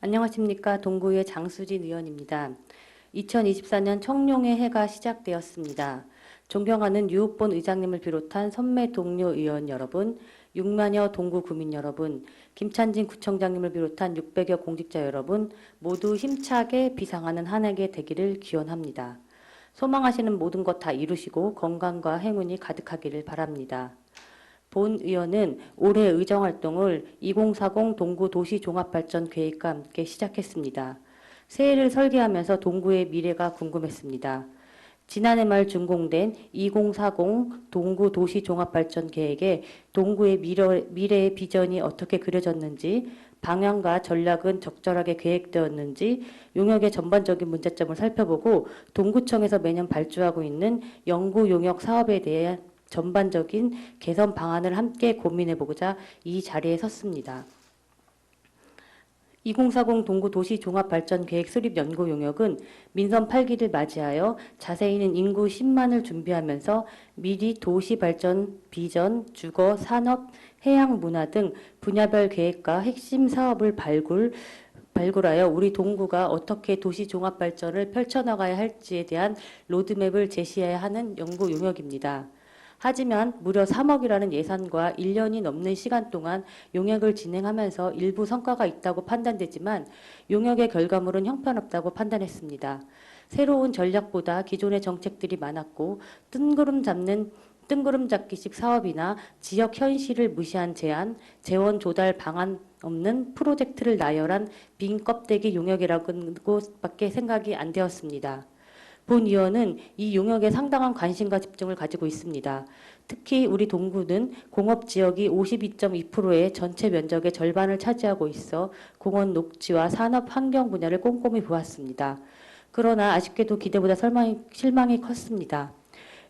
안녕하십니까. 동구의 장수진 의원입니다. 2024년 청룡의 해가 시작되었습니다. 존경하는 유옥본 의장님을 비롯한 선배 동료 의원 여러분, 6만여 동구 구민 여러분, 김찬진 구청장님을 비롯한 600여 공직자 여러분, 모두 힘차게 비상하는 한 해가 되기를 기원합니다. 소망하시는 모든 것 다 이루시고 건강과 행운이 가득하기를 바랍니다. 본 의원은 올해 의정활동을 2040 동구 도시종합발전 계획과 함께 시작했습니다. 새해를 설계하면서 동구의 미래가 궁금했습니다. 지난해 말 준공된 2040 동구 도시종합발전 계획에 동구의 미래의 비전이 어떻게 그려졌는지, 방향과 전략은 적절하게 계획되었는지, 용역의 전반적인 문제점을 살펴보고 동구청에서 매년 발주하고 있는 연구 용역 사업에 대해 전반적인 개선 방안을 함께 고민해보고자 이 자리에 섰습니다. 2040 동구 도시 종합발전 계획 수립 연구 용역은 민선 8기를 맞이하여 자세히는 인구 10만을 준비하면서 미리 도시 발전, 비전, 주거, 산업, 해양 문화 등 분야별 계획과 핵심 사업을 발굴하여 우리 동구가 어떻게 도시 종합 발전을 펼쳐나가야 할지에 대한 로드맵을 제시해야 하는 연구 용역입니다. 하지만 무려 3억이라는 예산과 1년이 넘는 시간 동안 용역을 진행하면서 일부 성과가 있다고 판단되지만 용역의 결과물은 형편없다고 판단했습니다. 새로운 전략보다 기존의 정책들이 많았고 뜬구름 잡기식 사업이나 지역 현실을 무시한 제안, 재원 조달 방안 없는 프로젝트를 나열한 빈 껍데기 용역이라고밖에 생각이 안 되었습니다. 본 의원은 이 용역에 상당한 관심과 집중을 가지고 있습니다. 특히 우리 동구는 공업지역이 52.2%의 전체 면적의 절반을 차지하고 있어 공원 녹지와 산업 환경 분야를 꼼꼼히 보았습니다. 그러나 아쉽게도 기대보다 실망이 컸습니다.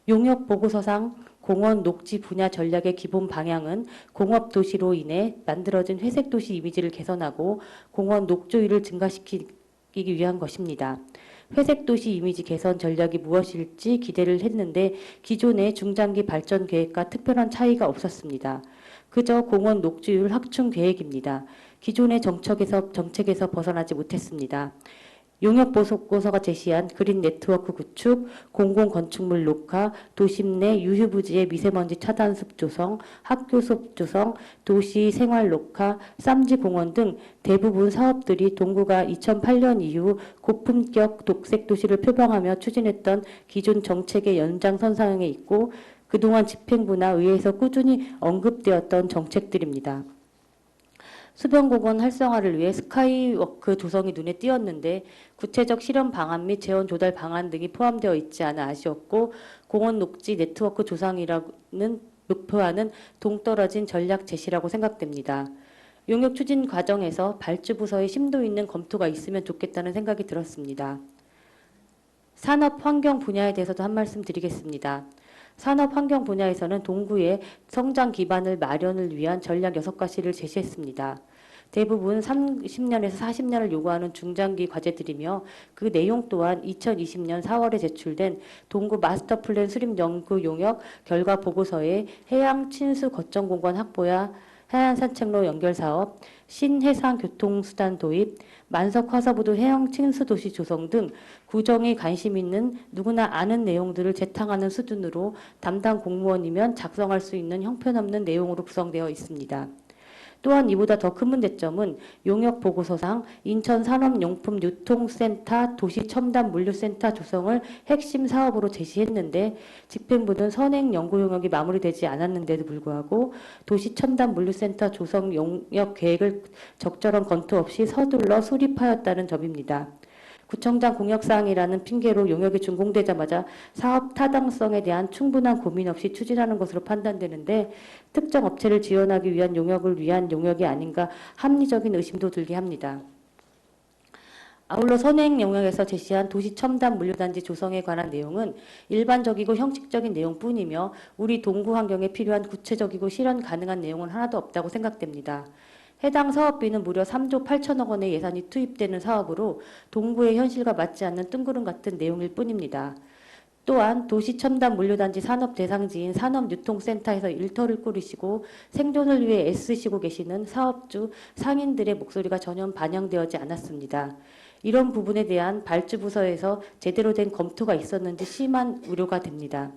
용역 보고서상 공원 녹지 분야 전략의 기본 방향은 공업 도시로 인해 만들어진 회색 도시 이미지를 개선하고 공원 녹조율을 증가시키기 위한 것입니다. 회색 도시 이미지 개선 전략이 무엇일지 기대를 했는데 기존의 중장기 발전 계획과 특별한 차이가 없었습니다. 그저 공원 녹지율 확충 계획입니다. 기존의 정책에서 벗어나지 못했습니다. 용역 보고서가 제시한 그린 네트워크 구축, 공공건축물 녹화, 도심 내 유휴부지의 미세먼지 차단습 조성, 학교 숲 조성, 도시 생활 녹화, 쌈지 공원 등 대부분 사업들이 동구가 2008년 이후 고품격 녹색 도시를 표방하며 추진했던 기존 정책의 연장선상에 있고 그동안 집행부나 의회에서 꾸준히 언급되었던 정책들입니다. 수변공원 활성화를 위해 스카이워크 조성이 눈에 띄었는데 구체적 실현 방안 및 재원 조달 방안 등이 포함되어 있지 않아 아쉬웠고 공원 녹지 네트워크 조성이라는 목표와는 동떨어진 전략 제시라고 생각됩니다. 용역 추진 과정에서 발주부서의 심도 있는 검토가 있으면 좋겠다는 생각이 들었습니다. 산업 환경 분야에 대해서도 한 말씀 드리겠습니다. 산업 환경 분야에서는 동구의 성장 기반을 마련을 위한 전략 6가지를 제시했습니다. 대부분 30년에서 40년을 요구하는 중장기 과제들이며 그 내용 또한 2020년 4월에 제출된 동구 마스터 플랜 수립 연구 용역 결과 보고서에 해양 친수 거점 공간 확보야 해안 산책로 연결 사업, 신해상 교통수단 도입, 만석 화서부두 해양 친수 도시 조성 등 구정에 관심 있는 누구나 아는 내용들을 재탕하는 수준으로 담당 공무원이면 작성할 수 있는 형편없는 내용으로 구성되어 있습니다. 또한 이보다 더 큰 문제점은 용역 보고서상 인천산업용품유통센터 도시첨단물류센터 조성을 핵심 사업으로 제시했는데 집행부는 선행 연구 용역이 마무리되지 않았는데도 불구하고 도시첨단물류센터 조성 용역 계획을 적절한 검토 없이 서둘러 수립하였다는 점입니다. 구청장 공약사항이라는 핑계로 용역이 준공되자마자 사업 타당성에 대한 충분한 고민 없이 추진하는 것으로 판단되는데 특정 업체를 지원하기 위한 용역을 위한 용역이 아닌가 합리적인 의심도 들게 합니다. 아울러 선행 용역에서 제시한 도시 첨단 물류단지 조성에 관한 내용은 일반적이고 형식적인 내용뿐이며 우리 동구 환경에 필요한 구체적이고 실현 가능한 내용은 하나도 없다고 생각됩니다. 해당 사업비는 무려 3조 8천억 원의 예산이 투입되는 사업으로 동구의 현실과 맞지 않는 뜬구름 같은 내용일 뿐입니다. 또한 도시첨단물류단지 산업대상지인 산업유통센터에서 일터를 꾸리시고 생존을 위해 애쓰시고 계시는 사업주, 상인들의 목소리가 전혀 반영되지 않았습니다. 이런 부분에 대한 발주부서에서 제대로 된 검토가 있었는지 심한 우려가 됩니다.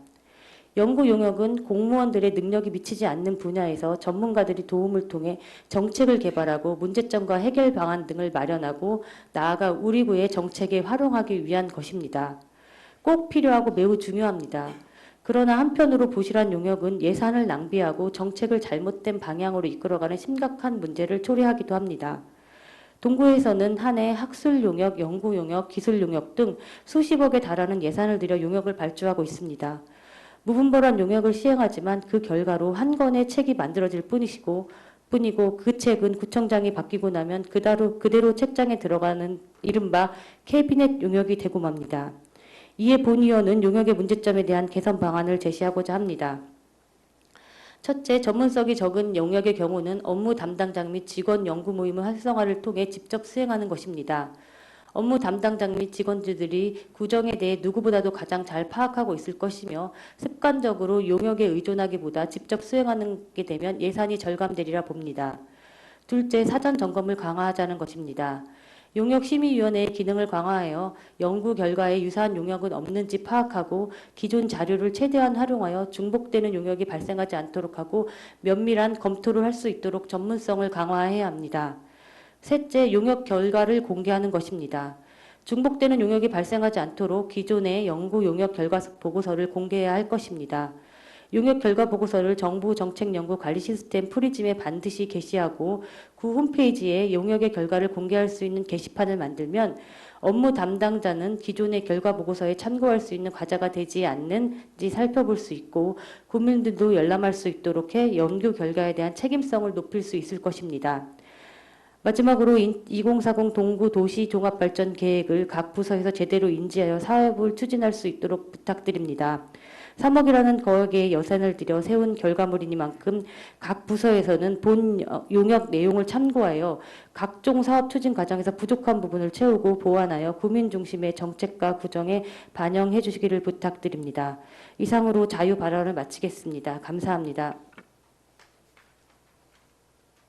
연구 용역은 공무원들의 능력이 미치지 않는 분야에서 전문가들이 도움을 통해 정책을 개발하고 문제점과 해결 방안 등을 마련하고 나아가 우리 구의 정책에 활용하기 위한 것입니다. 꼭 필요하고 매우 중요합니다. 그러나 한편으로 부실한 용역은 예산을 낭비하고 정책을 잘못된 방향으로 이끌어가는 심각한 문제를 초래하기도 합니다. 동구에서는 한 해 학술 용역, 연구 용역, 기술 용역 등 수십억에 달하는 예산을 들여 용역을 발주하고 있습니다. 무분별한 용역을 시행하지만 그 결과로 한 건의 책이 만들어질 뿐이고 그 책은 구청장이 바뀌고 나면 그대로 책장에 들어가는 이른바 캐비넷 용역이 되고 맙니다. 이에 본위원은 용역의 문제점에 대한 개선 방안을 제시하고자 합니다. 첫째, 전문성이 적은 용역의 경우는 업무 담당장 및 직원 연구 모임의 활성화를 통해 직접 수행하는 것입니다. 업무 담당장 및 직원들이 구정에 대해 누구보다도 가장 잘 파악하고 있을 것이며 습관적으로 용역에 의존하기보다 직접 수행하게 되면 예산이 절감되리라 봅니다. 둘째, 사전 점검을 강화하자는 것입니다. 용역심의위원회의 기능을 강화하여 연구 결과에 유사한 용역은 없는지 파악하고 기존 자료를 최대한 활용하여 중복되는 용역이 발생하지 않도록 하고 면밀한 검토를 할 수 있도록 전문성을 강화해야 합니다. 셋째, 용역 결과를 공개하는 것입니다. 중복되는 용역이 발생하지 않도록 기존의 연구 용역 결과 보고서를 공개해야 할 것입니다. 용역 결과 보고서를 정부 정책연구 관리 시스템 프리즘에 반드시 게시하고 그 홈페이지에 용역의 결과를 공개할 수 있는 게시판을 만들면 업무 담당자는 기존의 결과 보고서에 참고할 수 있는 과제가 되지 않는지 살펴볼 수 있고 국민들도 열람할 수 있도록 해 연구 결과에 대한 책임성을 높일 수 있을 것입니다. 마지막으로 2040 동구 도시 종합발전 계획을 각 부서에서 제대로 인지하여 사업을 추진할 수 있도록 부탁드립니다. 3억이라는 거액의 예산을 들여 세운 결과물이니만큼 각 부서에서는 본 용역 내용을 참고하여 각종 사업 추진 과정에서 부족한 부분을 채우고 보완하여 국민 중심의 정책과 구정에 반영해 주시기를 부탁드립니다. 이상으로 자유 발언을 마치겠습니다. 감사합니다.